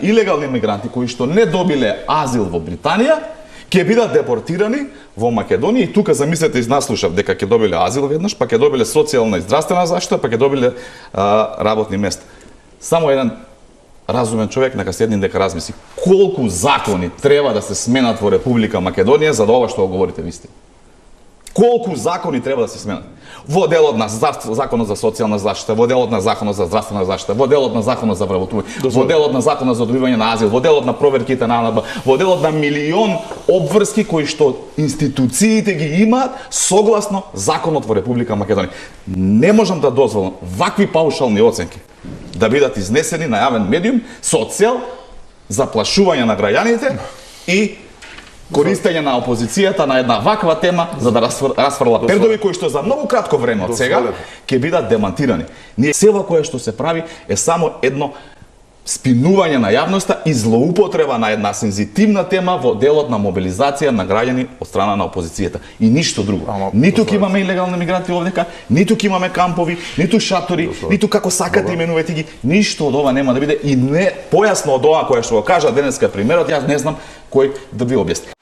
Илегални мигранти кои што не добиле азил во Британија ќе бидат депортирани во Македонија и тука замислете изнаслушав дека ќе добиле азил веднаш, па ќе добиле социјална и здравствена заштита, па ќе добиле работни места. Само еден разумен човек нека седне дека размисли колку закони треба да се сменат во Република Македонија за да ова што го говорите вистина. Колку закони треба да се сменат? Во делот на законот за социјална заштита, во делот на законот за здравствена заштита, во делот на законот за вработување, во делот на законот за добивање на азил, во делот на проверките на АНБ, во делот на милион обврски кои што институциите ги имаат согласно законот во Република Македонија. Не можам да дозволам вакви паушални оценки да бидат изнесени на јавен медиум со цел заплашување на граѓаните и користење на опозицијата на една ваква тема за да расфрла пердови кои што за многу кратко време од сега ќе бидат демантирани. Ние сева кое што се прави е само едно спинување на јавноста и злоупотреба на една сензитивна тема во делот на мобилизација на граѓани од страна на опозицијата и ништо друго. Ниту ќе имаме илегални мигранти овдека, ниту ќе имаме кампови, ниту шатори, ниту како сакате именувате ги, ништо од ова нема да биде и не појасно од ова кое што го кажа денеска премиерот, јас не знам кој да ви објасни.